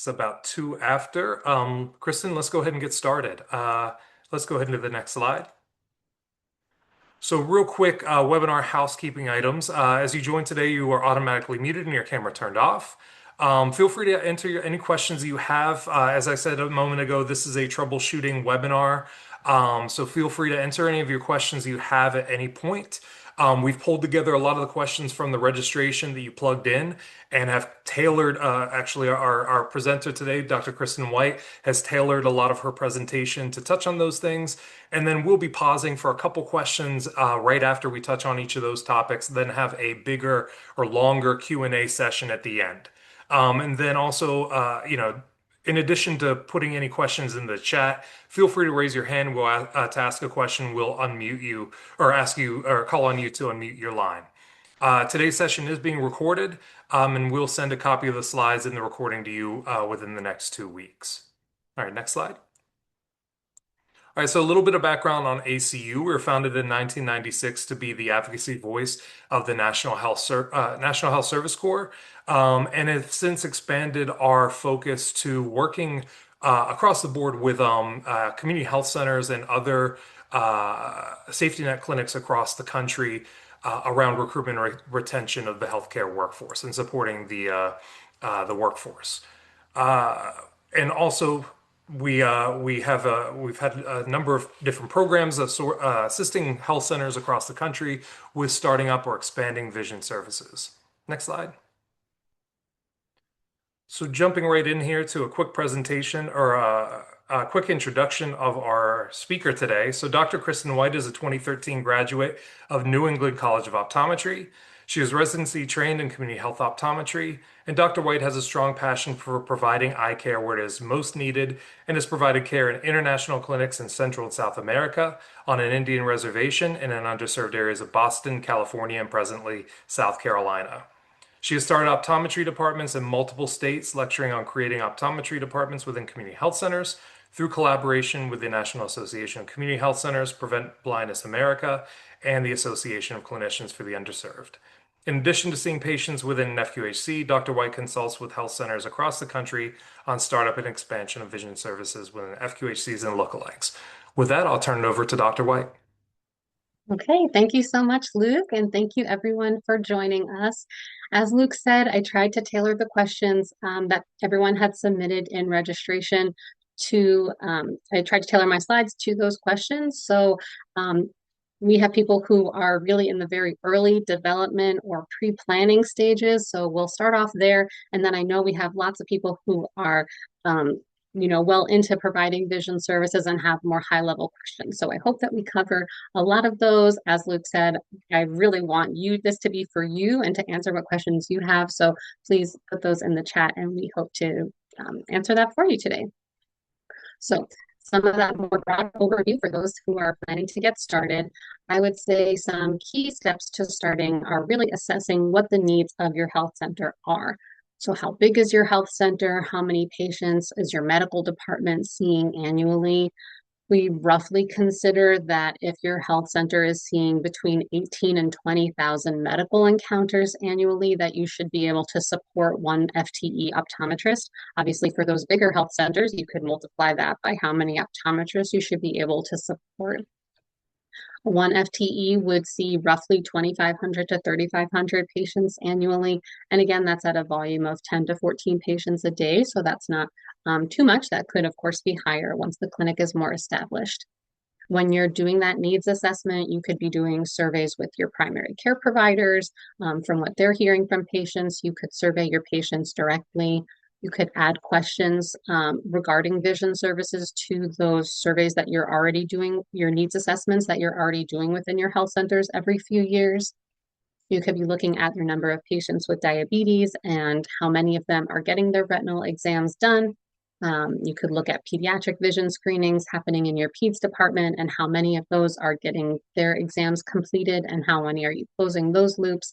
It's about two after. Kristen, let's go ahead and get started. Let's go ahead into the next slide. So real quick, webinar housekeeping items. As you join today, you are automatically muted and your camera turned off. Feel free to enter any questions you have. As I said a moment ago, this is a troubleshooting webinar. So feel free to enter any of your questions you have at any point. We've pulled together a lot of the questions from the registration that you plugged in and have tailored, actually, our presenter today, Dr. Kristen White, has tailored a lot of her presentation to touch on those things. And then we'll be pausing for a couple questions right after we touch on each of those topics, then have a bigger or longer Q&A session at the end. And then also, in addition to putting any questions in the chat, feel free to raise your hand. To ask a question, we'll unmute you or ask you or call on you to unmute your line. Today's session is being recorded, and we'll send a copy of the slides and the recording to you within the next 2 weeks. All right, next slide. All right, so a little bit of background on ACU. We were founded in 1996 to be the advocacy voice of the National Health Service Corps, and have since expanded our focus to working across the board with community health centers and other safety net clinics across the country around recruitment and retention of the healthcare workforce and supporting the workforce. And also, we've had a number of different programs assisting health centers across the country with starting up or expanding vision services. Next slide. So jumping right in here to a quick presentation or a quick introduction of our speaker today. So Dr. Kristen White is a 2013 graduate of New England College of Optometry. She is residency trained in community health optometry, and Dr. White has a strong passion for providing eye care where it is most needed and has provided care in international clinics in Central and South America, on an Indian reservation, and in underserved areas of Boston, California, and presently South Carolina. She has started optometry departments in multiple states, lecturing on creating optometry departments within community health centers through collaboration with the National Association of Community Health Centers, Prevent Blindness America, and the Association of Clinicians for the Underserved. In addition to seeing patients within an FQHC, Dr. White consults with health centers across the country on startup and expansion of vision services within FQHCs and lookalikes. With that, I'll turn it over to Dr. White. Okay, thank you so much, Luke, and thank you everyone for joining us. As Luke said, I tried to tailor the questions that everyone had submitted in registration to, I tried to tailor my slides to those questions. So we have people who are really in the very early development or pre-planning stages. So we'll start off there. And then I know we have lots of people who are well into providing vision services and have more high-level questions. So I hope that we cover a lot of those. As Luke said, I really want this to be for you and to answer what questions you have. So please put those in the chat and we hope to answer that for you today. So some of that more broad overview for those who are planning to get started, I would say some key steps to starting are really assessing what the needs of your health center are. So how big is your health center? How many patients is your medical department seeing annually? We roughly consider that if your health center is seeing between 18 and 20,000 medical encounters annually, that you should be able to support one FTE optometrist. Obviously, for those bigger health centers, you could multiply that by how many optometrists you should be able to support. One FTE would see roughly 2,500 to 3,500 patients annually. And again, that's at a volume of 10 to 14 patients a day. So that's not too much. That could, of course, be higher once the clinic is more established. When you're doing that needs assessment, you could be doing surveys with your primary care providers from what they're hearing from patients. You could survey your patients directly. You could add questions regarding vision services to those surveys that you're already doing, your needs assessments that you're already doing within your health centers every few years. You could be looking at your number of patients with diabetes and how many of them are getting their retinal exams done. You could look at pediatric vision screenings happening in your peds department and how many of those are getting their exams completed and how many are you closing those loops.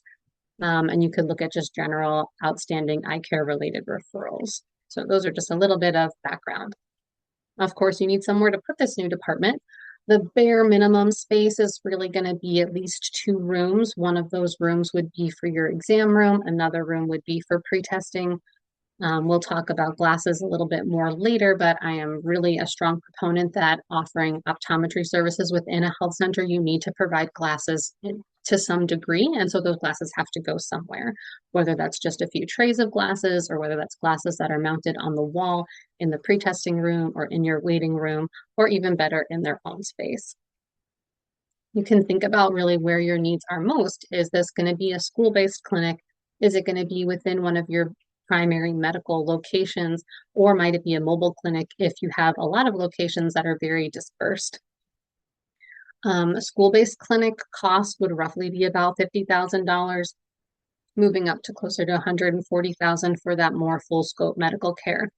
And you could look at just general outstanding eye care related referrals. So those are just a little bit of background. Of course, you need somewhere to put this new department. The bare minimum space is really going to be at least 2 rooms. One of those rooms would be for your exam room. Another room would be for pre-testing. We'll talk about glasses a little bit more later, but I am really a strong proponent that offering optometry services within a health center, you need to provide glasses to some degree. And so those glasses have to go somewhere, whether that's just a few trays of glasses or whether that's glasses that are mounted on the wall in the pre-testing room or in your waiting room, or even better, in their own space. You can think about really where your needs are most. Is this going to be a school-based clinic? Is it going to be within one of your primary medical locations, or might it be a mobile clinic if you have a lot of locations that are very dispersed? A school-based clinic cost would roughly be about $50,000, moving up to closer to $140,000 for that more full scope medical care.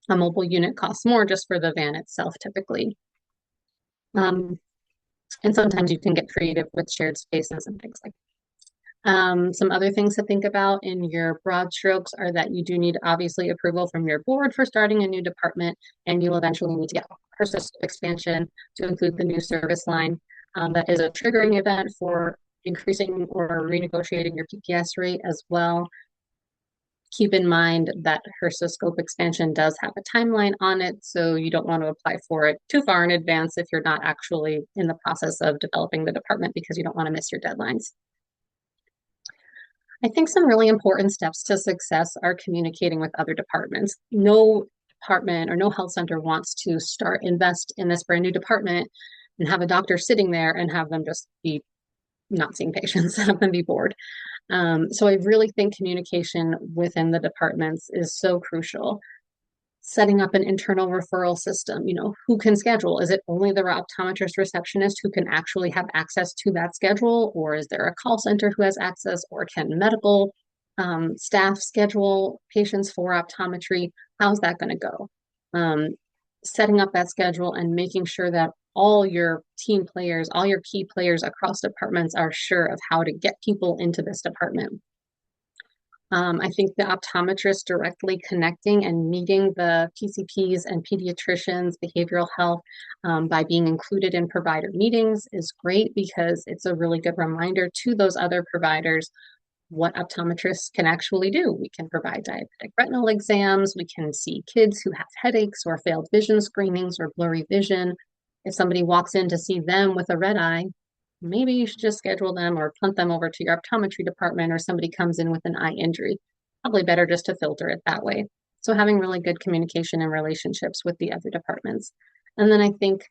A mobile unit costs more just for the van itself, typically. And sometimes you can get creative with shared spaces and things like that. Some other things to think about in your broad strokes are that you do need obviously approval from your board for starting a new department, and you'll eventually need to get HRSA expansion to include the new service line. That is a triggering event for increasing or renegotiating your PPS rate as well. Keep in mind that HRSA scope expansion does have a timeline on it, so you don't want to apply for it too far in advance if you're not actually in the process of developing the department, because you don't want to miss your deadlines. I think some really important steps to success are communicating with other departments. No department or no health center wants to invest in this brand new department and have a doctor sitting there and have them just be not seeing patients, have them be bored. So I really think communication within the departments is so crucial. Setting up an internal referral system, who can schedule? Is it only the optometrist receptionist who can actually have access to that schedule? Or is there a call center who has access? Or can medical staff schedule patients for optometry? How's that going to go? Setting up that schedule and making sure that all your team players, all your key players across departments are sure of how to get people into this department. I think the optometrists directly connecting and meeting the PCPs and pediatricians, behavioral health, by being included in provider meetings is great, because it's a really good reminder to those other providers what optometrists can actually do. We can provide diabetic retinal exams. We can see kids who have headaches or failed vision screenings or blurry vision. If somebody walks in to see them with a red eye, maybe you should just schedule them or punt them over to your optometry department, or somebody comes in with an eye injury. Probably better just to filter it that way. So having really good communication and relationships with the other departments. And then I think,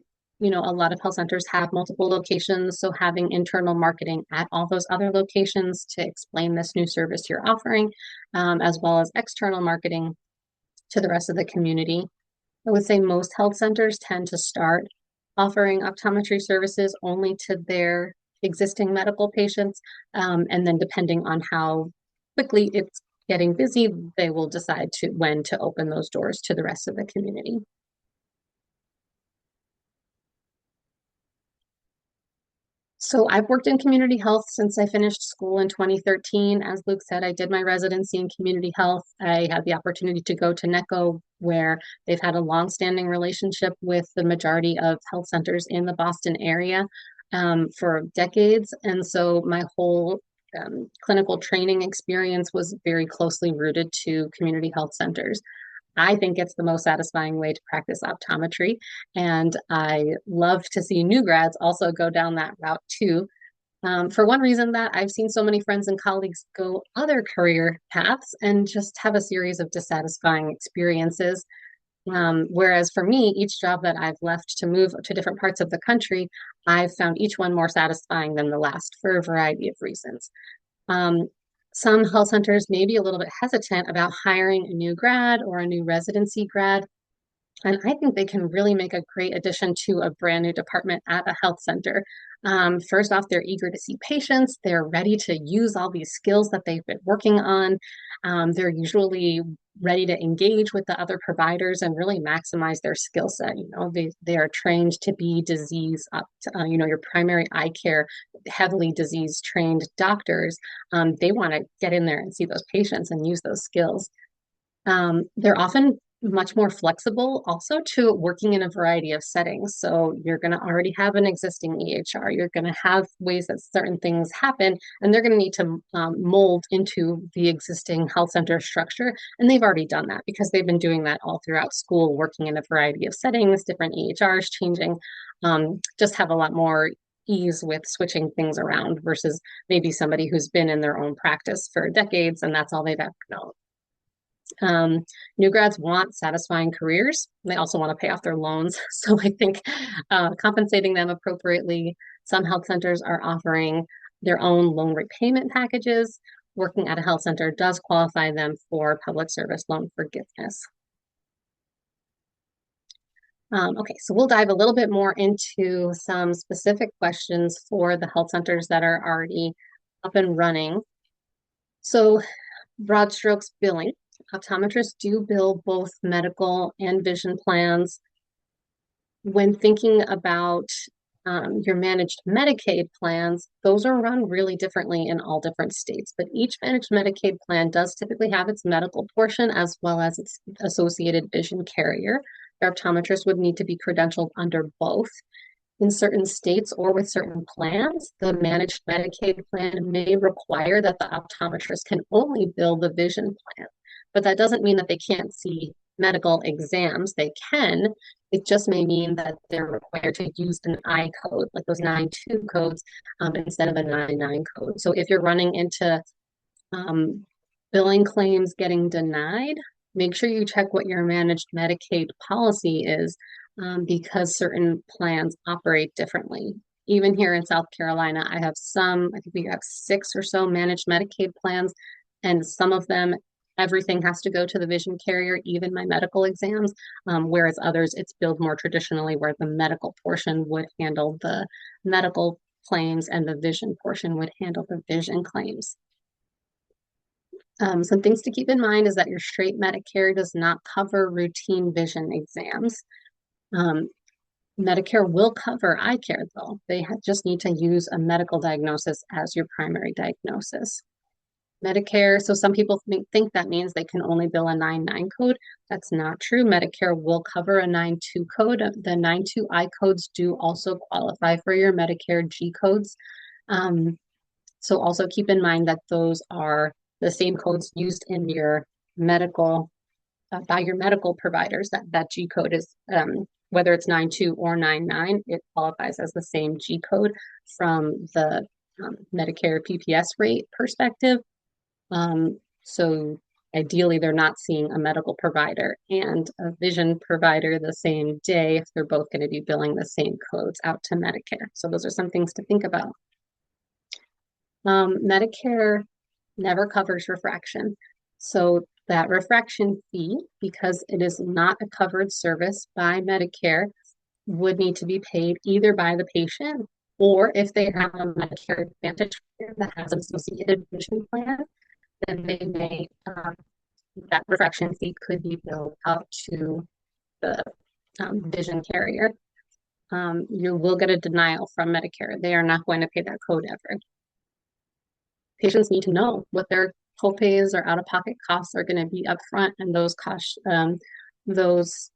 a lot of health centers have multiple locations, so having internal marketing at all those other locations to explain this new service you're offering, as well as external marketing to the rest of the community. I would say most health centers tend to start offering optometry services only to their existing medical patients. And then depending on how quickly it's getting busy, they will decide when to open those doors to the rest of the community. So I've worked in community health since I finished school in 2013. As Luke said, I did my residency in community health. I had the opportunity to go to NECO, where they've had a long-standing relationship with the majority of health centers in the Boston area for decades. And so my whole clinical training experience was very closely rooted to community health centers. I think it's the most satisfying way to practice optometry. And I love to see new grads also go down that route too. For one reason, that I've seen so many friends and colleagues go other career paths and just have a series of dissatisfying experiences. Whereas for me, each job that I've left to move to different parts of the country, I've found each one more satisfying than the last for a variety of reasons. Um, some health centers may be a little bit hesitant about hiring a new grad or a new residency grad. And I think they can really make a great addition to a brand new department at a health center. First off, they're eager to see patients. They're ready to use all these skills that they've been working on. They're usually ready to engage with the other providers and really maximize their skill set. They are trained to be disease up, your primary eye care, heavily disease trained doctors. They want to get in there and see those patients and use those skills. They're often much more flexible also to working in a variety of settings. So you're going to already have an existing EHR. You're going to have ways that certain things happen, and they're going to need to mold into the existing health center structure. And they've already done that because they've been doing that all throughout school, working in a variety of settings, different EHRs changing, just have a lot more ease with switching things around versus maybe somebody who's been in their own practice for decades and that's all they've ever known. New grads want satisfying careers. They also want to pay off their loans. So I think compensating them appropriately. Some health centers are offering their own loan repayment packages. Working at a health center does qualify them for public service loan forgiveness. Okay, so we'll dive a little bit more into some specific questions for the health centers that are already up and running. So broad strokes billing. Optometrists do bill both medical and vision plans. When thinking about your managed Medicaid plans, those are run really differently in all different states, but each managed Medicaid plan does typically have its medical portion as well as its associated vision carrier. Your optometrist would need to be credentialed under both. In certain states or with certain plans, the managed Medicaid plan may require that the optometrist can only bill the vision plan, but that doesn't mean that they can't see medical exams. They can. It just may mean that they're required to use an I code, like those 92 codes, instead of a 99 code. So if you're running into um, billing claims getting denied, make sure you check what your managed Medicaid policy is, because certain plans operate differently. Even here in South Carolina, I think we have 6 or so managed Medicaid plans, and some of them, everything has to go to the vision carrier, even my medical exams, whereas others, it's billed more traditionally where the medical portion would handle the medical claims and the vision portion would handle the vision claims. Some things to keep in mind is that your straight Medicare does not cover routine vision exams. Medicare will cover eye care, though. They just need to use a medical diagnosis as your primary diagnosis. Medicare, so some people think that means they can only bill a 99 code. That's not true. Medicare will cover a 92 code. The 92 I codes do also qualify for your Medicare G codes. So also keep in mind that those are the same codes used in your medical by your medical providers. That G code is whether it's 92 or 99, it qualifies as the same G code from the Medicare PPS rate perspective. So ideally, they're not seeing a medical provider and a vision provider the same day if they're both going to be billing the same codes out to Medicare. So those are some things to think about. Medicare never covers refraction. So that refraction fee, because it is not a covered service by Medicare, would need to be paid either by the patient or if they have a Medicare Advantage that has an associated vision plan, then they may, that refraction fee could be billed out to the vision carrier. You will get a denial from Medicare. They are not going to pay that code ever. Patients need to know what their copays or out-of-pocket costs are going to be upfront, and those costs, those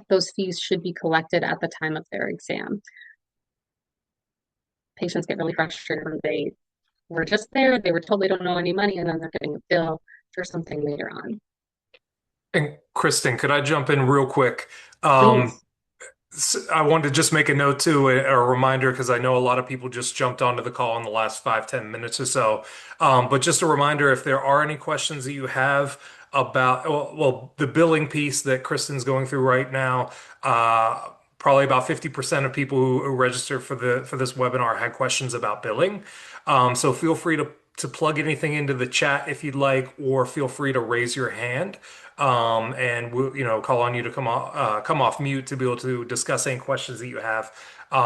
those fees should be collected at the time of their exam. Patients get really frustrated when they were just there, they were told they don't know any money, and then they're getting a bill for something later on. And Kristen, could I jump in real quick? Please. I wanted to just make a note too, a reminder, because I know a lot of people just jumped onto the call in the last 5, 10 minutes or so. But just a reminder, if there are any questions that you have about, well, the billing piece that Kristen's going through right now, probably about 50% of people who registered for this webinar had questions about billing. So feel free to plug anything into the chat if you'd like, or feel free to raise your hand. And we'll, call on you to come off mute to be able to discuss any questions that you have.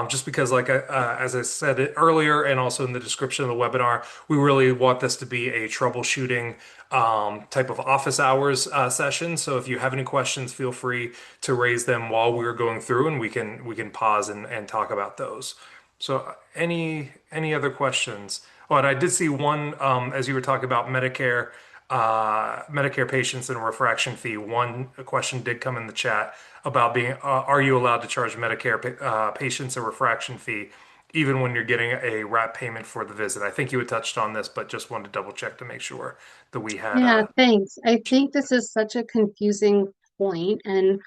Just because, like as I said it earlier, and also in the description of the webinar, we really want this to be a troubleshooting type of office hours session. So if you have any questions, feel free to raise them while we're going through, and we can pause and talk about those. So any other questions? Oh, and I did see one as you were talking about Medicare. Medicare patients and refraction fee. One question did come in the chat about are you allowed to charge Medicare patients a refraction fee even when you're getting a wrap payment for the visit? I think you had touched on this, but just wanted to double check to make sure that we had Yeah, thanks. I think this is such a confusing point and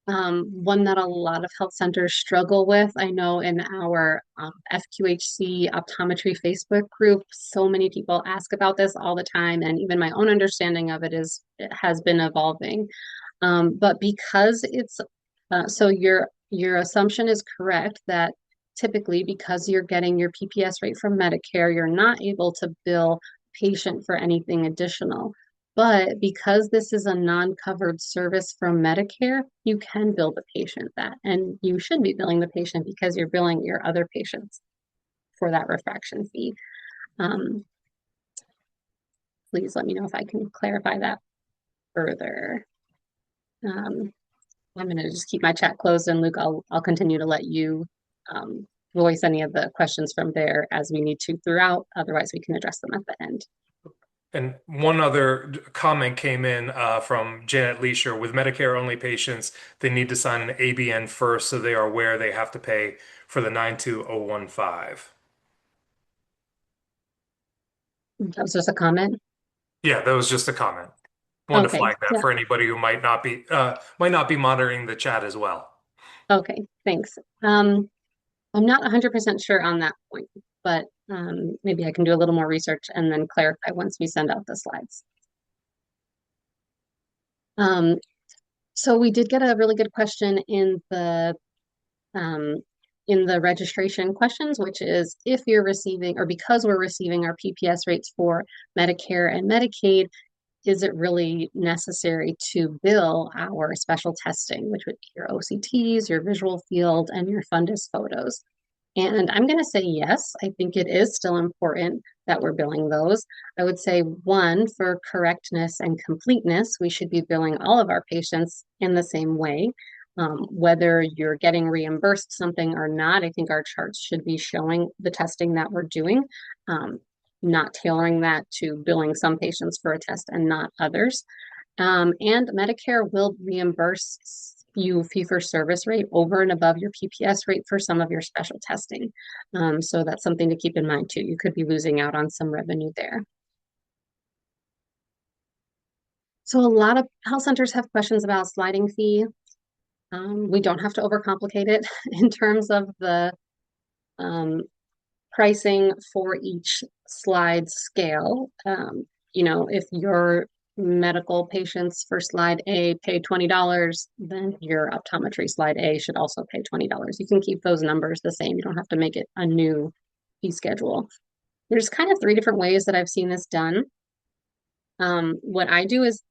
one that a lot of health centers struggle with. I know in our FQHC optometry Facebook group, so many people ask about this all the time, and even my own understanding of it has been evolving. But because it's so your assumption is correct that typically because you're getting your PPS rate from Medicare, you're not able to bill patient for anything additional. But because this is a non-covered service from Medicare, you can bill the patient that, and you should be billing the patient because you're billing your other patients for that refraction fee. Um, please let me know if I can clarify that further. Um, I'm going to just keep my chat closed, and Luke, I'll continue to let you voice any of the questions from there as we need to throughout. Otherwise, we can address them at the end. And one other comment came in from Janet Leisure. With Medicare only patients, they need to sign an ABN first so they are aware they have to pay for the 92015. That was just a comment. Yeah, that was just a comment. Wanted to Okay, flag that yeah, for anybody who might not be monitoring the chat as well. okay, thanks. I'm not 100% sure on that point, but maybe I can do a little more research and then clarify once we send out the slides. Um, so we did get a really good question um, in the registration questions, which is if you're receiving or because we're receiving our PPS rates for Medicare and Medicaid, is it really necessary to bill our special testing, which would be your OCTs, your visual field, and your fundus photos? And I'm going to say yes. I think it is still important that we're billing those. I would say one, for correctness and completeness, we should be billing all of our patients in the same way. Whether you're getting reimbursed something or not, I think our charts should be showing the testing that we're doing, not tailoring that to billing some patients for a test and not others. And Medicare will reimburse you fee-for-service rate over and above your PPS rate for some of your special testing. So that's something to keep in mind too. You could be losing out on some revenue there. So a lot of health centers have questions about sliding fee. We don't have to overcomplicate it in terms of the um, pricing for each slide scale. If your medical patients for slide A pay $20, then your optometry slide A should also pay $20. You can keep those numbers the same. You don't have to make it a new fee schedule. There's kind of three different ways that I've seen this done. What I do is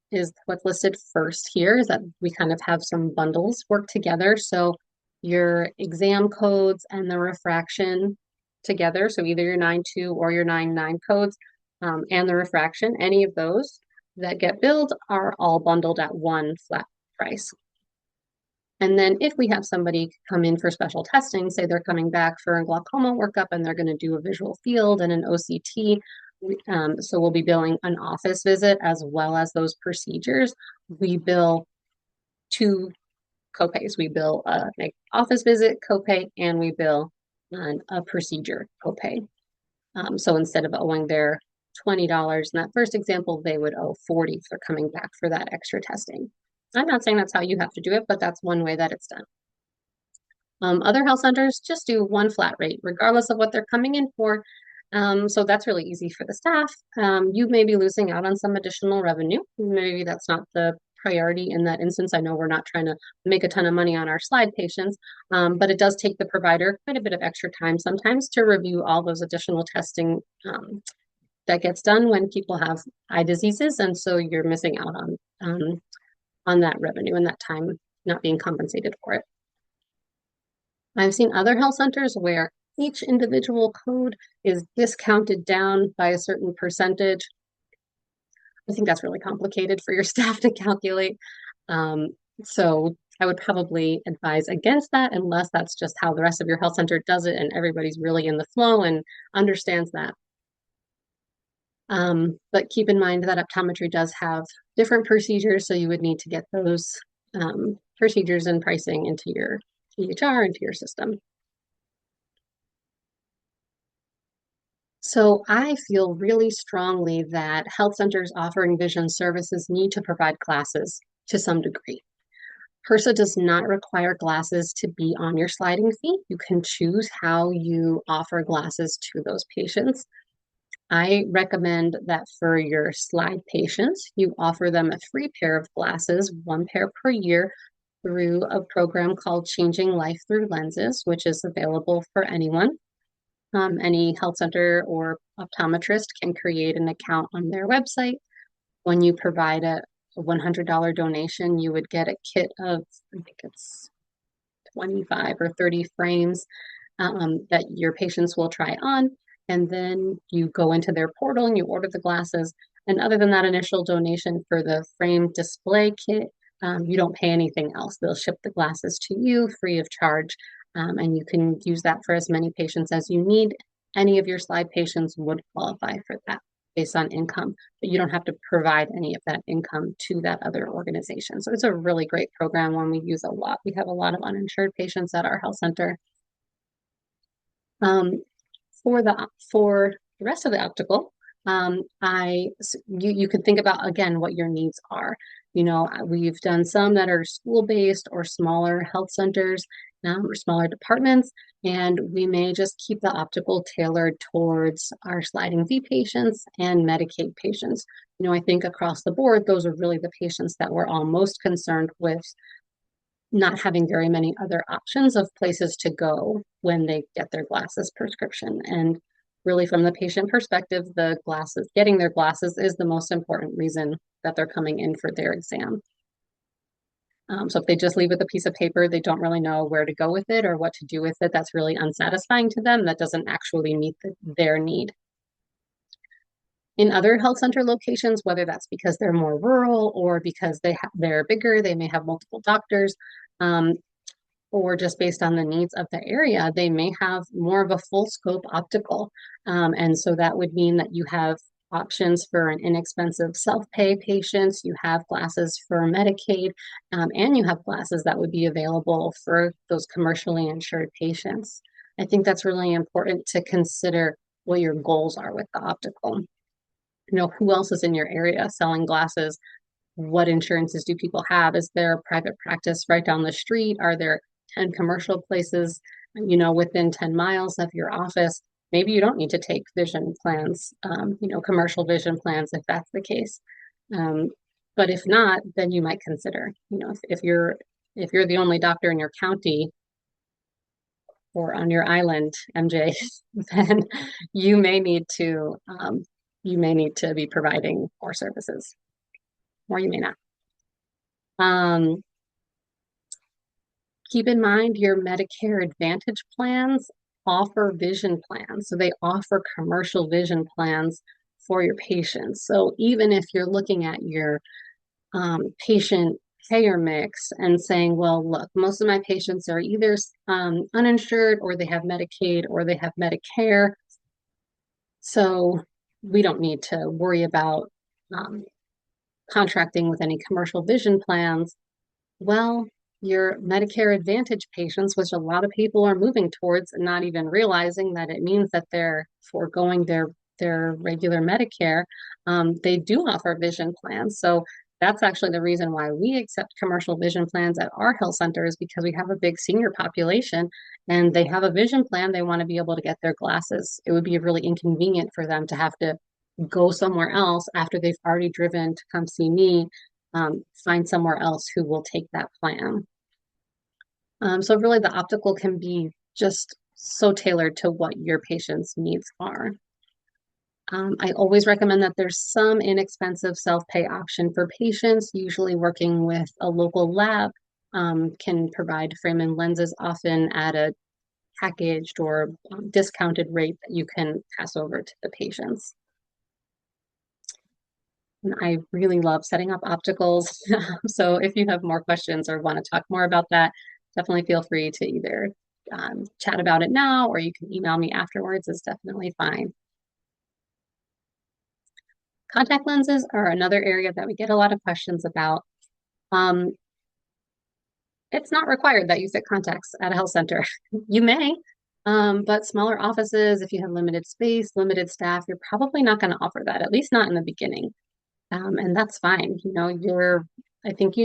what's listed first here is that we kind of have some bundles work together. So your exam codes and the refraction together. So either your 9.2 or your 9.9 codes and the refraction, any of those that get billed are all bundled at one flat price. And then if we have somebody come in for special testing, say they're coming back for a glaucoma workup and they're going to do a visual field and an OCT, so we'll be billing an office visit as well as those procedures. We bill two copays. We bill an office visit copay and we bill a procedure copay. So instead of owing their $20 in that first example, they would owe 40 if they're coming back for that extra testing. I'm not saying that's how you have to do it, but that's one way that it's done. Other health centers just do one flat rate, regardless of what they're coming in for. So that's really easy for the staff. You may be losing out on some additional revenue. Maybe that's not the priority in that instance. I know we're not trying to make a ton of money on our slide patients, but it does take the provider quite a bit of extra time sometimes to review all those additional testing that gets done when people have eye diseases, and so you're missing out on that revenue and that time not being compensated for it. I've seen other health centers where each individual code is discounted down by a certain percentage. I think that's really complicated for your staff to calculate. So I would probably advise against that unless that's just how the rest of your health center does it and everybody's really in the flow and understands that. But keep in mind that optometry does have different procedures, so you would need to get those procedures and pricing into your EHR, into your system. So I feel really strongly that health centers offering vision services need to provide glasses to some degree. HRSA does not require glasses to be on your sliding fee. You can choose how you offer glasses to those patients. I recommend that for your slide patients, you offer them a free pair of glasses, one pair per year, through a program called Changing Life Through Lenses, which is available for anyone. Any health center or optometrist can create an account on their website. When you provide a $100 donation, you would get a kit of, I think it's 25 or 30 frames that your patients will try on. And then you go into their portal and you order the glasses. And other than that initial donation for the frame display kit, you don't pay anything else. They'll ship the glasses to you free of charge. And you can use that for as many patients as you need. Any of your slide patients would qualify for that based on income, but you don't have to provide any of that income to that other organization. So it's a really great program, one we use a lot. We have a lot of uninsured patients at our health center. Um, for the rest of the optical, you can think about again what your needs are. You know, we've done some that are school-based or smaller health centers or smaller departments, and we may just keep the optical tailored towards our sliding V patients and Medicaid patients. You know, I think across the board, those are really the patients that we're all most concerned with not having very many other options of places to go when they get their glasses prescription. And really, from the patient perspective, the glasses, getting their glasses is the most important reason that they're coming in for their exam. So if they just leave with a piece of paper, they don't really know where to go with it or what to do with it. That's really unsatisfying to them. That doesn't actually meet their need. In other health center locations, whether that's because they're more rural or because they're bigger, they may have multiple doctors, or just based on the needs of the area, they may have more of a full scope optical. And so that would mean that you have options for an inexpensive self-pay patients, you have glasses for Medicaid, and you have glasses that would be available for those commercially insured patients. I think that's really important to consider what your goals are with the optical. You know, who else is in your area selling glasses? What insurances do people have? Is there a private practice right down the street? Are there 10 commercial places, you know, within 10 miles of your office? Maybe you don't need to take vision plans, you know, commercial vision plans if that's the case. But if not, then you might consider, you know, if you're the only doctor in your county or on your island, MJ, then you may need to be providing more services, or you may not. Um, Keep in mind your Medicare Advantage plans offer vision plans. So they offer commercial vision plans for your patients. So even if you're looking at your patient payer mix and saying, well, look, most of my patients are either uninsured or they have Medicaid or they have Medicare. So we don't need to worry about contracting with any commercial vision plans. Well, your Medicare Advantage patients, which a lot of people are moving towards and not even realizing that it means that they're foregoing their regular Medicare, they do offer vision plans. So that's actually the reason why we accept commercial vision plans at our health centers, because we have a big senior population and they have a vision plan. They want to be able to get their glasses. It would be really inconvenient for them to have to go somewhere else after they've already driven to come see me, find somewhere else who will take that plan. So really the optical can be just so tailored to what your patient's needs are. I always recommend that there's some inexpensive self-pay option for patients, usually working with a local lab, can provide frame and lenses often at a packaged or discounted rate that you can pass over to the patients. And I really love setting up opticals. So if you have more questions or want to talk more about that, definitely feel free to either chat about it now or you can email me afterwards. It's definitely fine. Contact lenses are another area that we get a lot of questions about. Um, it's not required that you fit contacts at a health center. You may, but smaller offices, if you have limited space, limited staff, you're probably not going to offer that, at least not in the beginning. And that's fine. I think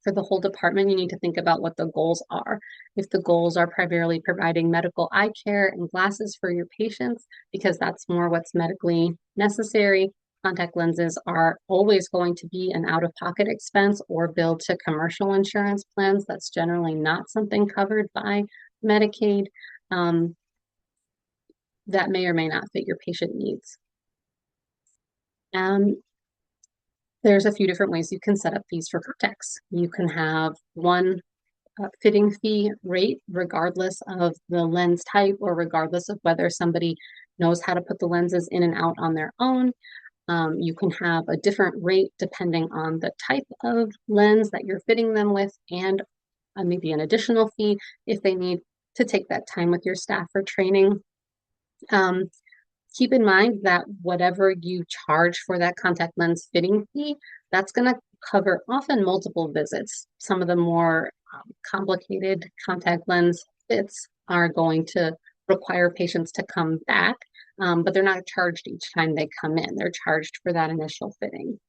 for the whole department, you need to think about what the goals are. If the goals are primarily providing medical eye care and glasses for your patients, because that's more what's medically necessary, contact lenses are always going to be an out-of-pocket expense or billed to commercial insurance plans. That's generally not something covered by Medicaid. Um, that may or may not fit your patient needs. Um, There's a few different ways you can set up fees for contacts. You can have one fitting fee rate, regardless of the lens type or regardless of whether somebody knows how to put the lenses in and out on their own. You can have a different rate depending on the type of lens that you're fitting them with, and maybe an additional fee if they need to take that time with your staff for training. Um, Keep in mind that whatever you charge for that contact lens fitting fee, that's going to cover often multiple visits. Some of the more complicated contact lens fits are going to require patients to come back, but they're not charged each time they come in. They're charged for that initial fitting.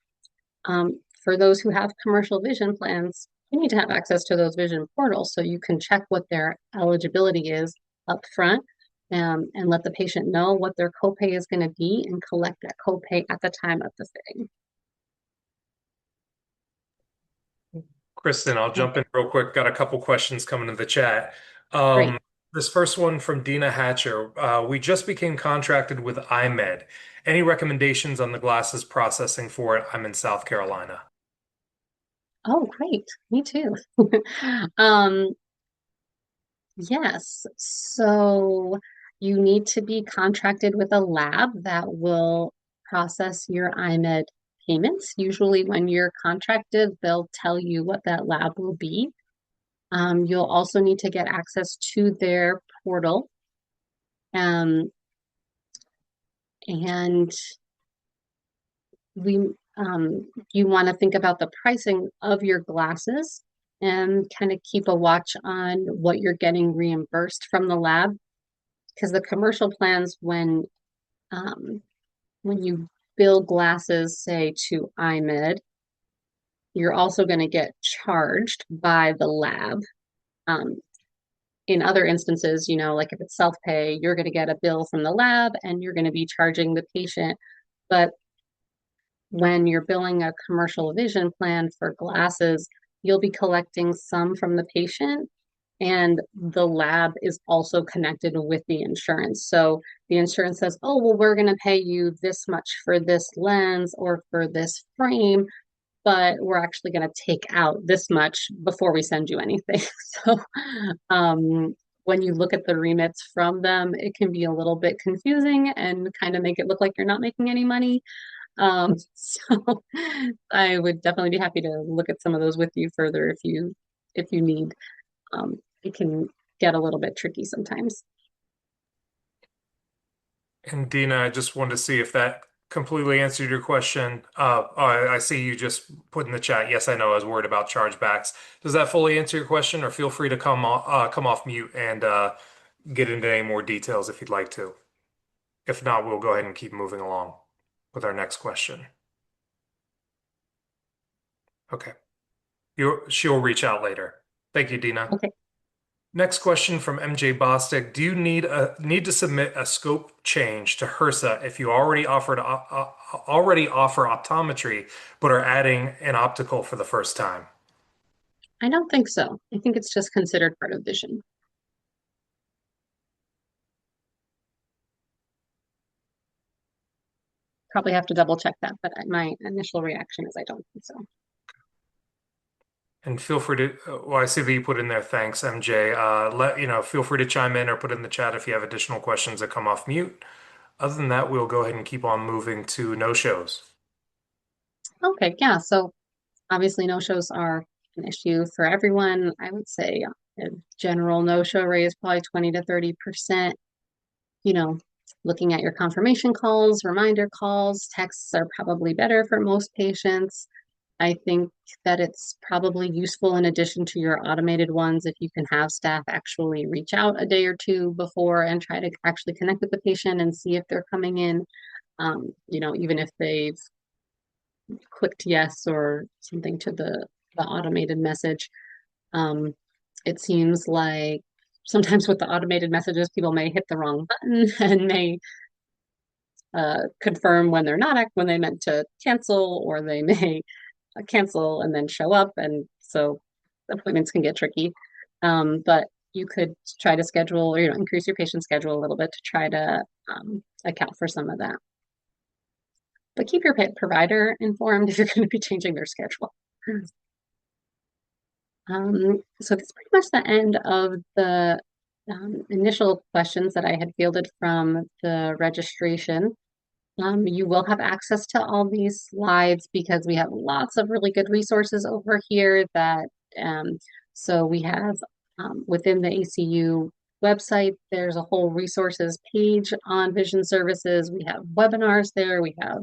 For those who have commercial vision plans, you need to have access to those vision portals so you can check what their eligibility is up front, and let the patient know what their copay is going to be and collect that copay at the time of the fitting. Kristen, I'll jump in real quick. Got a couple questions coming in the chat. Great. Um, this first one from Dina Hatcher. We just became contracted with iMed. Any recommendations on the glasses processing for it? I'm in South Carolina. Oh, great. Me too. Um, yes. So you need to be contracted with a lab that will process your IMED payments. Usually, when you're contracted, they'll tell you what that lab will be. You'll also need to get access to their portal. Um, and we you want to think about the pricing of your glasses and kind of keep a watch on what you're getting reimbursed from the lab, because the commercial plans, when you bill glasses, say to iMed, you're also going to get charged by the lab. Um, in other instances, like if it's self-pay, you're going to get a bill from the lab and you're going to be charging the patient. But when you're billing a commercial vision plan for glasses, you'll be collecting some from the patient, and the lab is also connected with the insurance. So the insurance says, oh, well, we're going to pay you this much for this lens or for this frame, but we're actually going to take out this much before we send you anything. So when you look at the remits from them, it can be a little bit confusing and kind of make it look like you're not making any money. So I would definitely be happy to look at some of those with you further if you need. It can get a little bit tricky sometimes. And Dina, I just wanted to see if that completely answered your question. I see you just put in the chat. Yes, I know. I was worried about chargebacks. Does that fully answer your question, or feel free to come off mute and get into any more details if you'd like to. If not, we'll go ahead and keep moving along with our next question. Okay. She'll reach out later. Thank you, Dina. Okay. Next question from MJ Bostic. Do you need to submit a scope change to HRSA if you already offer optometry but are adding an optical for the first time? I don't think so. I think it's just considered part of vision. Probably have to double check that, but my initial reaction is I don't think so. And feel free to, well, I see that you put in there, thanks, MJ. Feel free to chime in or put in the chat if you have additional questions that come off mute. Other than that, we'll go ahead and keep on moving to no-shows. Okay, yeah. So obviously no-shows are an issue for everyone. I would say a general no-show rate is probably 20 to 30%. You know, Looking at your confirmation calls, reminder calls, texts are probably better for most patients. I think that it's probably useful in addition to your automated ones if you can have staff actually reach out a day or two before and try to actually connect with the patient and see if they're coming in. Even if they've clicked yes or something to the automated message. Um, it seems like sometimes with the automated messages, people may hit the wrong button and may confirm when they're not when they meant to cancel, or they may cancel and then show up, and so appointments can get tricky. But you could try to schedule or increase your patient schedule a little bit to try to account for some of that. But keep your provider informed if you're going to be changing their schedule. So that's pretty much the end of the initial questions that I had fielded from the registration. You will have access to all these slides because we have lots of really good resources over here um, so we have within the ACU website, there's a whole resources page on vision services. We have webinars there, we have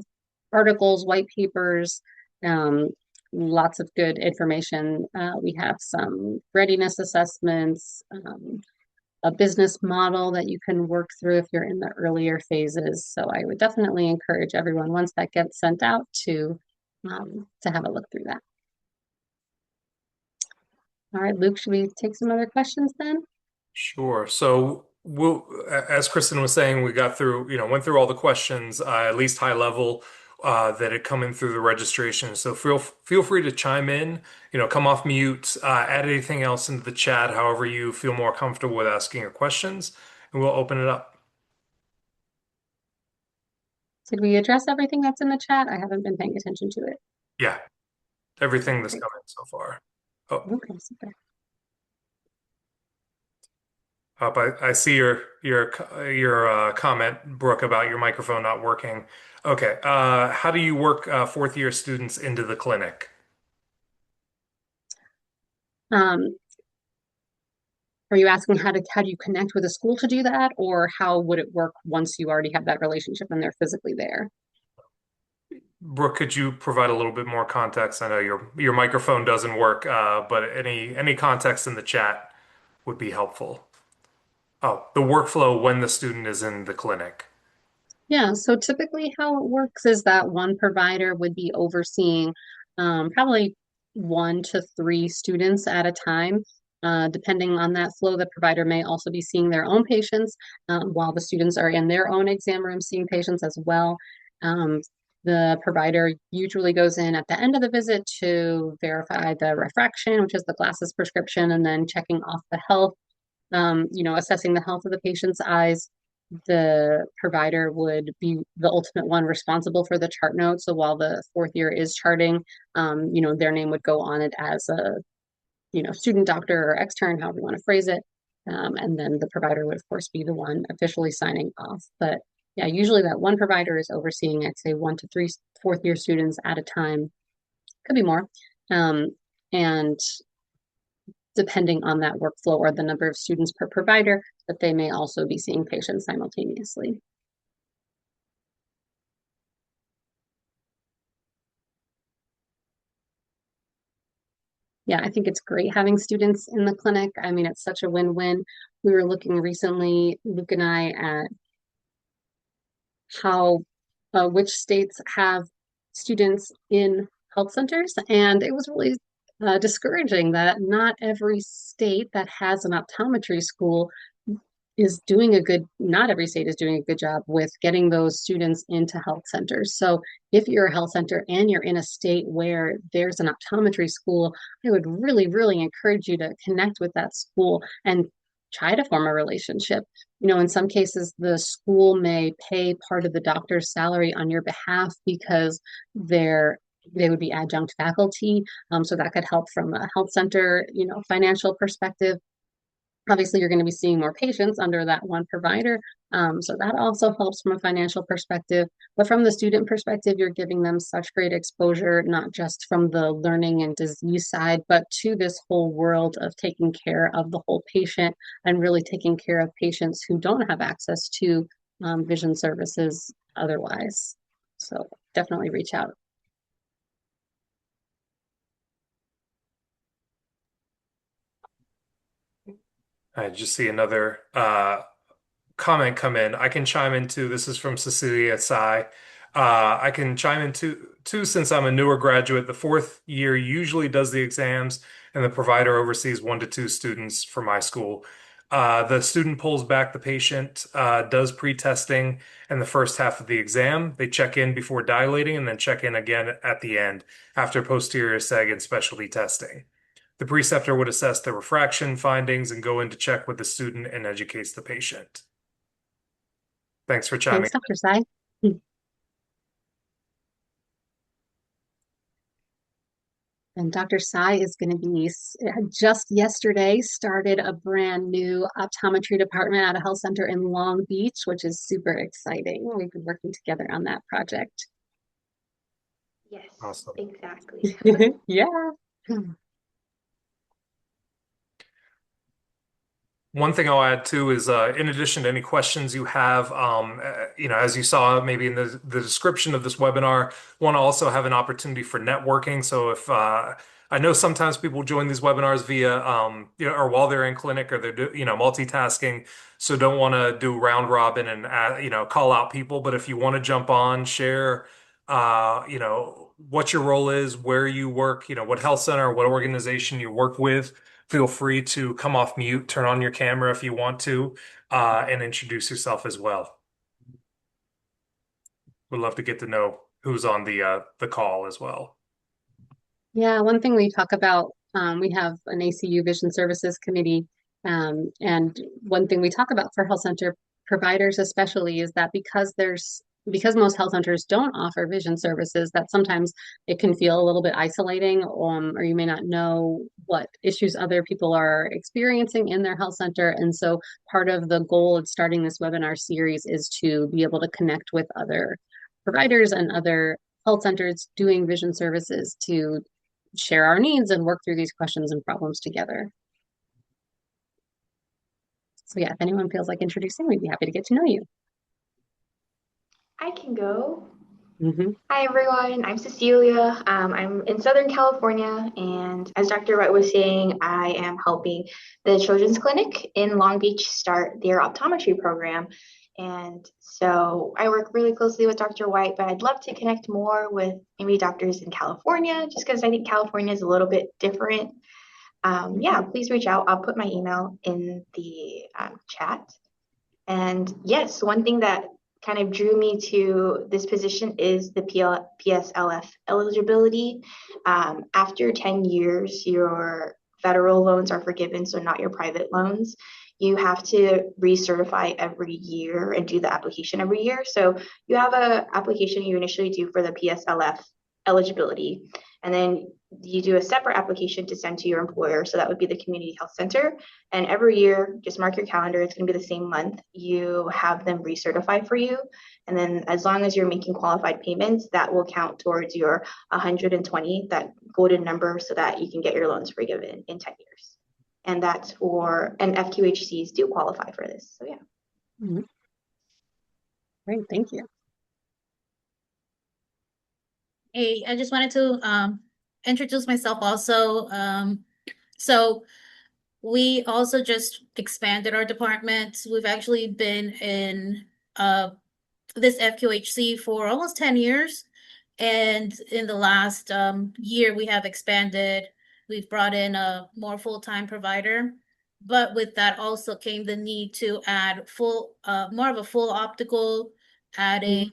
articles, white papers, um, lots of good information. We have some readiness assessments, a business model that you can work through if you're in the earlier phases. So I would definitely encourage everyone once that gets sent out to have a look through that. All right, Luke, should we take some other questions then? Sure. So as Kristen was saying, we got through, went through all the questions, at least high level, that had come in through the registration. So feel free to chime in, come off mute, add anything else into the chat, however you feel more comfortable with asking your questions, and we'll open it up. Did we address everything that's in the chat? I haven't been paying attention to it. Yeah, everything that's Great. come in so far. Oh, Okay, super. I see your comment, Brooke, about your microphone not working. Okay. How do you work fourth year students into the clinic? Um, are you asking how do you connect with a school to do that, or how would it work once you already have that relationship and they're physically there? Brooke, could you provide a little bit more context? I know your microphone doesn't work, but any context in the chat would be helpful. Oh, the workflow when the student is in the clinic. Yeah, so typically how it works is that one provider would be overseeing probably 1 to 3 students at a time. Depending on that flow, the provider may also be seeing their own patients while the students are in their own exam room seeing patients as well. Um, the provider usually goes in at the end of the visit to verify the refraction, which is the glasses prescription, and then checking off the health, assessing the health of the patient's eyes. The provider would be the ultimate one responsible for the chart note. So while the fourth year is charting, their name would go on it as a, student doctor or extern, however you want to phrase it. And then the provider would, of course, be the one officially signing off. But yeah, usually that one provider is overseeing, I'd say 1 to 3 fourth year students at a time, could be more. And depending on that workflow or the number of students per provider, that they may also be seeing patients simultaneously. Yeah, I think it's great having students in the clinic. I mean, it's such a win-win. We were looking recently, Luke and I, at how which states have students in health centers, and it was really discouraging that not every state that has an optometry school is doing a good, not every state is doing a good job with getting those students into health centers. So if you're a health center and you're in a state where there's an optometry school, I would really, really encourage you to connect with that school and try to form a relationship. In some cases, the school may pay part of the doctor's salary on your behalf because they would be adjunct faculty. So that could help from a health center, financial perspective. Obviously, you're going to be seeing more patients under that one provider. So that also helps from a financial perspective. But from the student perspective, you're giving them such great exposure, not just from the learning and disease side, but to this whole world of taking care of the whole patient and really taking care of patients who don't have access to vision services otherwise. So definitely reach out. I just see another comment come in. I can chime in too. This is from Cecilia Tsai. I can chime in too since I'm a newer graduate. The fourth year usually does the exams, and the provider oversees 1 to 2 students for my school. The student pulls back the patient, does pre-testing and the first half of the exam. They check in before dilating and then check in again at the end after posterior seg and specialty testing. The preceptor would assess the refraction findings and go in to check with the student and educates the patient. Thanks for chiming Thanks, Dr. Sai. And Dr. Sai is going to be just yesterday started a brand new optometry department at a health center in Long Beach, which is super exciting. We've been working together on that project. Yes, Awesome. exactly. Yeah. One thing I'll add too is, in addition to any questions you have, as you saw maybe in the description of this webinar, want to also have an opportunity for networking. So if I know sometimes people join these webinars via, or while they're in clinic or multitasking, so don't want to do round robin and call out people. But if you want to jump on, share, what your role is, where you work, what health center, what organization you work with. Feel free to come off mute, turn on your camera if you want to, and introduce yourself as well. We'd love to get to know who's on the call as well. Yeah, one thing we talk about, we have an ACU Vision Services Committee, and one thing we talk about for health center providers especially is that because most health centers don't offer vision services, that sometimes it can feel a little bit isolating, or you may not know what issues other people are experiencing in their health center. And so part of the goal of starting this webinar series is to be able to connect with other providers and other health centers doing vision services to share our needs and work through these questions and problems together. So yeah, if anyone feels like introducing, we'd be happy to get to know you. I can go. Mm-hmm. Hi, everyone. I'm Cecilia. I'm in Southern California, and as Dr. Wright was saying, I am helping the Children's Clinic in Long Beach start their optometry program. And so I work really closely with Dr. White, but I'd love to connect more with maybe doctors in California, just because I think California is a little bit different. Yeah, please reach out. I'll put my email in the chat. And yes, one thing that kind of drew me to this position is the PSLF eligibility. After 10 years, your federal loans are forgiven, so not your private loans. You have to recertify every year and do the application every year. So you have an application you initially do for the PSLF eligibility, and then you do a separate application to send to your employer. So that would be the community health center. And every year, just mark your calendar, it's going to be the same month. You have them recertify for you. And then as long as you're making qualified payments, that will count towards your 120, that golden number, so that you can get your loans forgiven in 10 years. And that's and FQHCs do qualify for this. So yeah. Mm-hmm. Great, thank you. Hey, I just wanted to introduce myself also. So we also just expanded our department. We've actually been in this FQHC for almost 10 years. And in the last year, we have expanded. We've brought in a more full-time provider. But with that also came the need to add more of a full optical, adding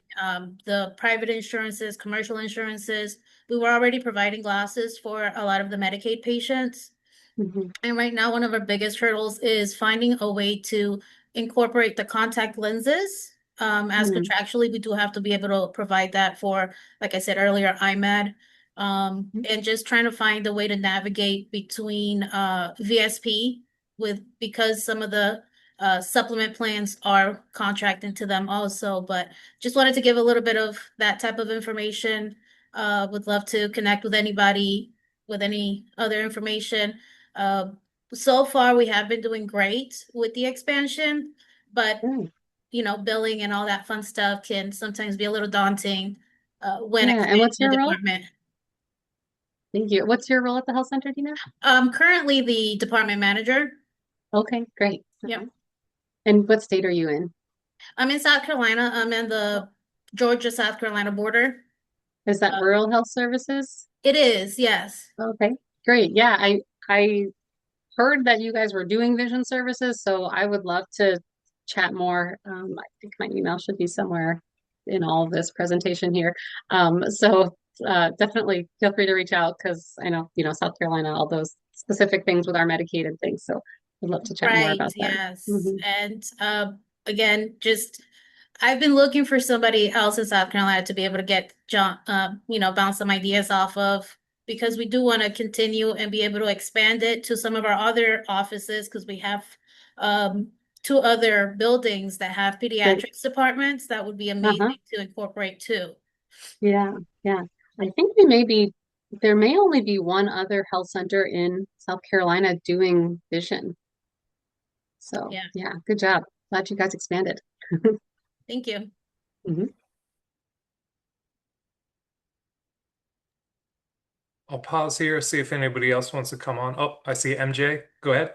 the private insurances, commercial insurances. We were already providing glasses for a lot of the Medicaid patients. Mm-hmm. And right now, one of our biggest hurdles is finding a way to incorporate the contact lenses. As contractually, we do have to be able to provide that for, like I said earlier, IMAD. And just trying to find a way to navigate between VSP because some of the supplement plans are contracting to them also. But just wanted to give a little bit of that type of information. Would love to connect with anybody with any other information. So far, we have been doing great with the expansion, but billing and all that fun stuff can sometimes be a little daunting when Yeah, and expanding what's a your role? department. Thank you. What's your role at the health center, do you know? Currently the department manager. Okay, great. Yep. And what state are you in? I'm in South Carolina. I'm in the Georgia-South Carolina border. Is that Uh, rural health services? it is, yes. Okay, great. Yeah, I heard that you guys were doing vision services, so I would love to chat more. I think my email should be somewhere in all of this presentation here. Definitely feel free to reach out because I know, South Carolina, all those specific things with our Medicaid and things. So I'd love to chat more Right, about that. yes. Hmm. And again, just I've been looking for somebody else in South Carolina to be able to get bounce some ideas off of because we do want to continue and be able to expand it to some of our other offices because we have um two other buildings that have Great. pediatrics departments that would be Uh-huh. amazing to incorporate too. Yeah, yeah. I think there may only be one other health center in South Carolina doing vision. So Yeah, yeah, good job. Glad you guys expanded. thank you. Mhm. I'll pause here, see if anybody else wants to come on. Oh, I see MJ. Go ahead.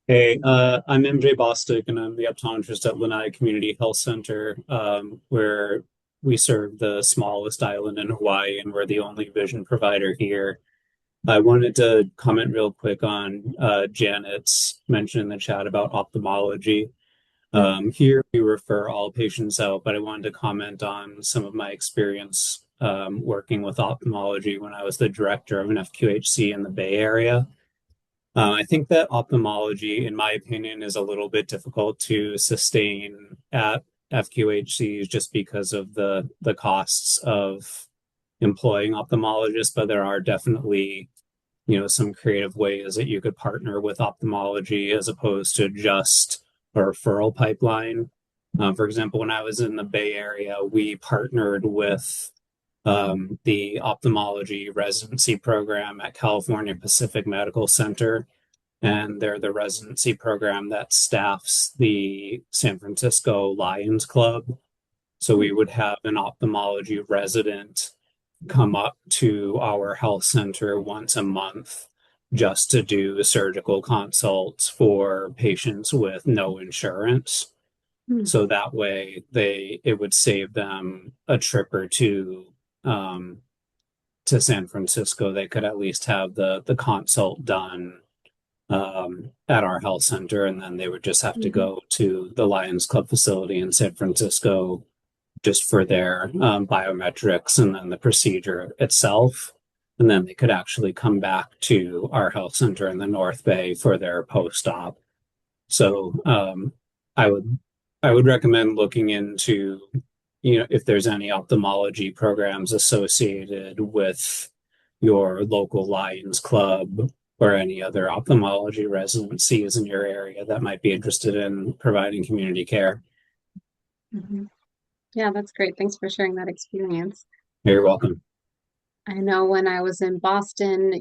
Hey, I'm MJ Bostic, and I'm the optometrist at Lanai Community Health Center, where we serve the smallest island in Hawaii, and we're the only vision provider here. I wanted to comment real quick on Janet's mention in the chat about ophthalmology. Here we refer all patients out, but I wanted to comment on some of my experience working with ophthalmology when I was the director of an FQHC in the Bay Area. I think that ophthalmology, in my opinion, is a little bit difficult to sustain at FQHCs just because of the costs of employing ophthalmologists, but there are definitely, some creative ways that you could partner with ophthalmology as opposed to just a referral pipeline. For example, when I was in the Bay Area, we partnered with the ophthalmology residency program at California Pacific Medical Center. And they're the residency program that staffs the San Francisco Lions Club. So we would have an ophthalmology resident come up to our health center once a month just to do surgical consults for patients with no insurance. Hmm. So that way it would save them a trip or two to San Francisco. They could at least have the consult done at our health center, and then they would just have to Mhm. go to the Lions Club facility in San Francisco just for their biometrics and then the procedure itself. And then they could actually come back to our health center in the North Bay for their post-op. So I would recommend looking into, if there's any ophthalmology programs associated with your local Lions Club or any other ophthalmology residencies in your area that might be interested in providing community care. Mhm. Yeah, that's great. Thanks for sharing that experience. You're welcome. I know when I was in Boston,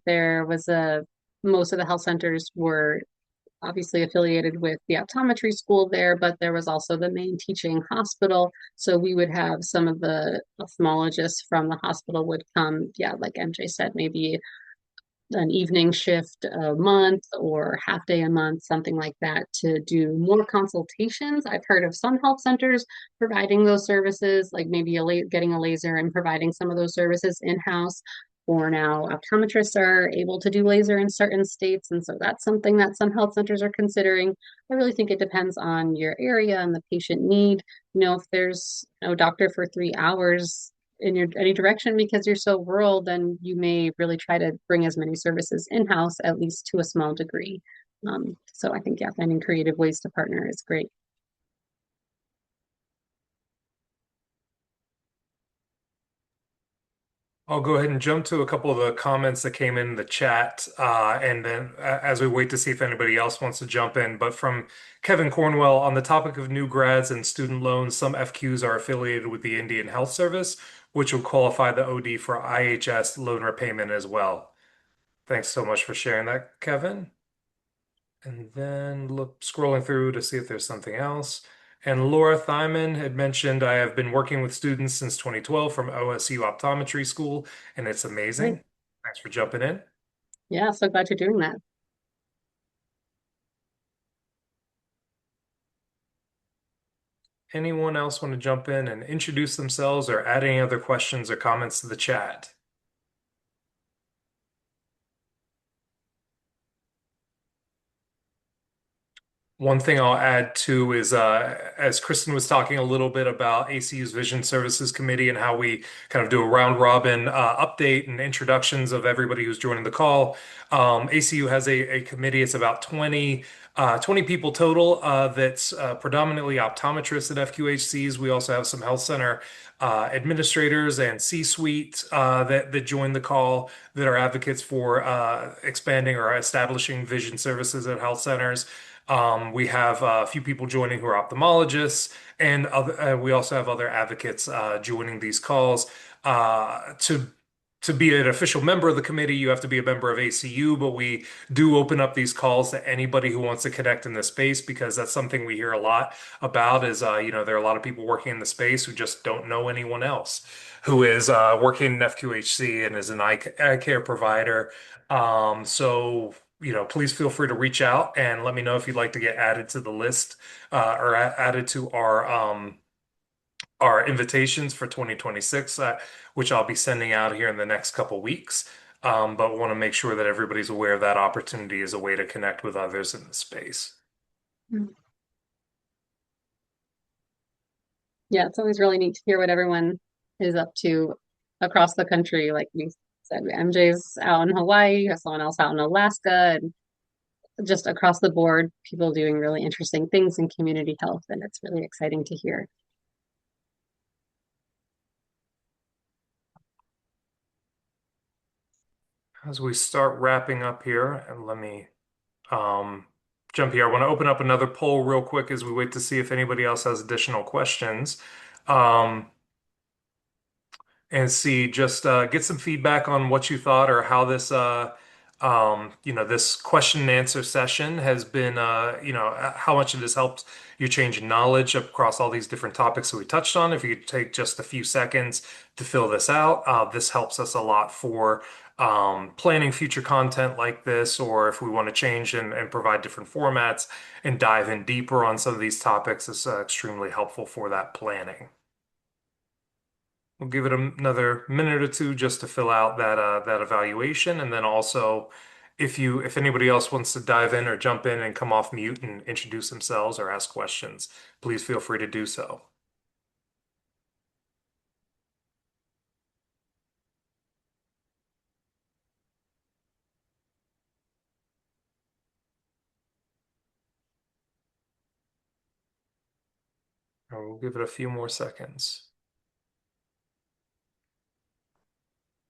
there was most of the health centers were obviously affiliated with the optometry school there, but there was also the main teaching hospital. So we would have some of the ophthalmologists from the hospital would come, yeah, like MJ said, maybe an evening shift a month or half day a month, something like that, to do more consultations. I've heard of some health centers providing those services, like maybe getting a laser and providing some of those services in-house. Or now optometrists are able to do laser in certain states, and so that's something that some health centers are considering. I really think it depends on your area and the patient need. If there's no doctor for 3 hours in any direction because you're so rural, then you may really try to bring as many services in-house, at least to a small degree. So I think, yeah, finding creative ways to partner is great. I'll go ahead and jump to a couple of the comments that came in the chat, and then as we wait to see if anybody else wants to jump in. But from Kevin Cornwell, on the topic of new grads and student loans, some FQs are affiliated with the Indian Health Service, which would qualify the OD for IHS loan repayment as well. Thanks so much for sharing that, Kevin. And then scrolling through to see if there's something else. And Laura Thyman had mentioned, I have been working with students since 2012 from OSU Optometry School, and it's Great. amazing. Thanks for jumping in. Yeah, so glad you're doing that. Anyone else want to jump in and introduce themselves or add any other questions or comments to the chat? One thing I'll add too is, as Kristen was talking a little bit about ACU's Vision Services Committee and how we kind of do a round robin update and introductions of everybody who's joining the call. ACU has a committee. It's about 20 people total that's predominantly optometrists at FQHCs. We also have some health center administrators and C-suite that join the call that are advocates for expanding or establishing vision services at health centers. We have a few people joining who are ophthalmologists, and we also have other advocates joining these calls. To be an official member of the committee, you have to be a member of ACU, but we do open up these calls to anybody who wants to connect in the space because that's something we hear a lot about is, there are a lot of people working in the space who just don't know anyone else who is working in FQHC and is an eye care provider. Please feel free to reach out and let me know if you'd like to get added to the list or added to our invitations for 2026, which I'll be sending out here in the next couple weeks. But want to make sure that everybody's aware of that opportunity as a way to connect with others in the space. Yeah, it's always really neat to hear what everyone is up to across the country. Like we said, MJ's out in Hawaii, you have someone else out in Alaska, and just across the board, people doing really interesting things in community health, and it's really exciting to hear. As we start wrapping up here, and let me jump here. I want to open up another poll real quick as we wait to see if anybody else has additional questions. And see, just get some feedback on what you thought or how this, this question and answer session has been, how much of this helped you change knowledge across all these different topics that we touched on. If you could take just a few seconds to fill this out, this helps us a lot for planning future content like this, or if we want to change and provide different formats and dive in deeper on some of these topics, it's extremely helpful for that planning. We'll give it another minute or two just to fill out that evaluation, and then also, if anybody else wants to dive in or jump in and come off mute and introduce themselves or ask questions, please feel free to do so. We'll give it a few more seconds.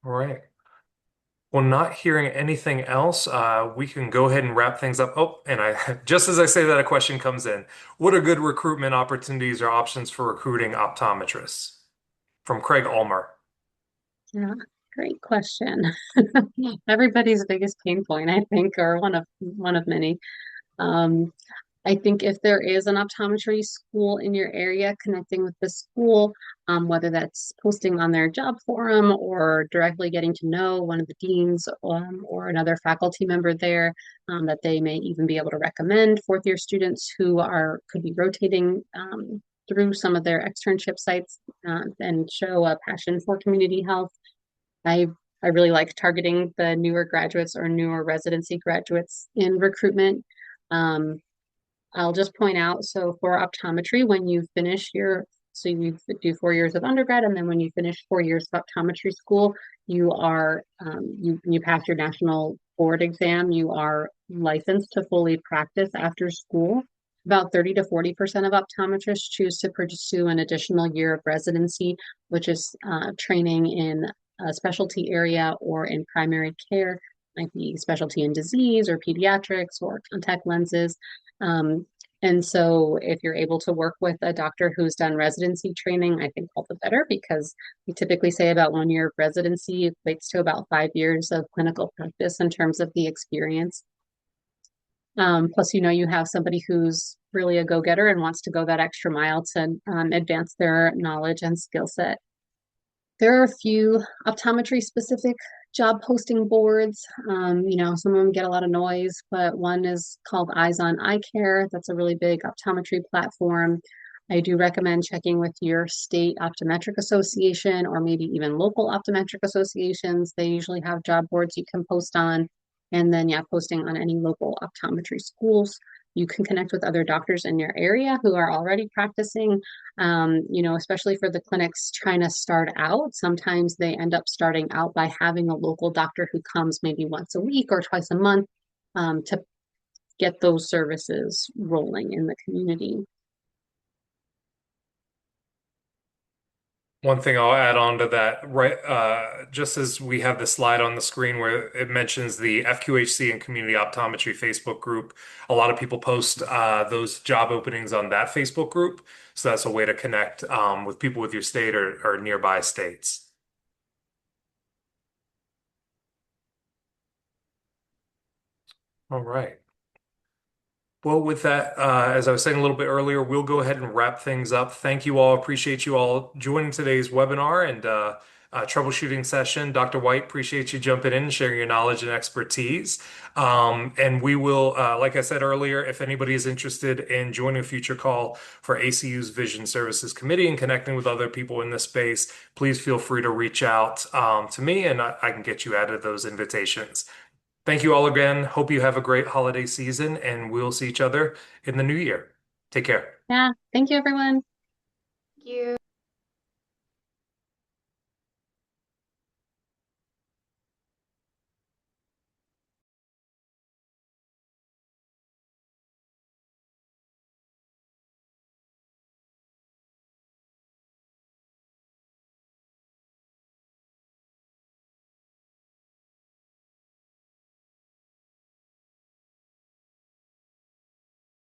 All right. Well, not hearing anything else, we can go ahead and wrap things up. Oh, and just as I say that, a question comes in. What are good recruitment opportunities or options for recruiting optometrists? From Craig Ulmer. Yeah, great question. Everybody's biggest pain point, I think, or one of many. I think if there is an optometry school in your area, connecting with the school, whether that's posting on their job forum or directly getting to know one of the deans or another faculty member there, that they may even be able to recommend fourth year students who could be rotating through some of their externship sites and show a passion for community health. I really like targeting the newer graduates or newer residency graduates in recruitment. I'll just point out, so for optometry, when you finish so you do 4 years of undergrad, and then when you finish 4 years of optometry school, you are, you pass your national board exam, you are licensed to fully practice after school. About 30 to 40% of optometrists choose to pursue an additional year of residency, which is training in a specialty area or in primary care, might be specialty in disease or pediatrics or contact lenses. And so if you're able to work with a doctor who's done residency training, I think all the better, because we typically say about 1 year of residency equates to about 5 years of clinical practice in terms of the experience. Plus, you have somebody who's really a go-getter and wants to go that extra mile to advance their knowledge and skill set. There are a few optometry specific job posting boards. Some of them get a lot of noise, but one is called Eyes on Eye Care. That's a really big optometry platform. I do recommend checking with your state optometric association or maybe even local optometric associations. They usually have job boards you can post on. And then, yeah, posting on any local optometry schools. You can connect with other doctors in your area who are already practicing. Especially for the clinics trying to start out, sometimes they end up starting out by having a local doctor who comes maybe once a week or twice a month to get those services rolling in the community. One thing I'll add on to that, right, just as we have the slide on the screen where it mentions the FQHC and Community Optometry Facebook group, a lot of people post those job openings on that Facebook group. So that's a way to connect with people with your state or nearby states. All right. Well, with that, as I was saying a little bit earlier, we'll go ahead and wrap things up. Thank you all. Appreciate you all joining today's webinar and troubleshooting session. Dr. White, appreciate you jumping in and sharing your knowledge and expertise. And we will, like I said earlier, if anybody is interested in joining a future call for ACU's Vision Services Committee and connecting with other people in this space, please feel free to reach out to me and I can get you added to those invitations. Thank you all again. Hope you have a great holiday season, and we'll see each other in the new year. Take care. Yeah, thank you, everyone. Thank you.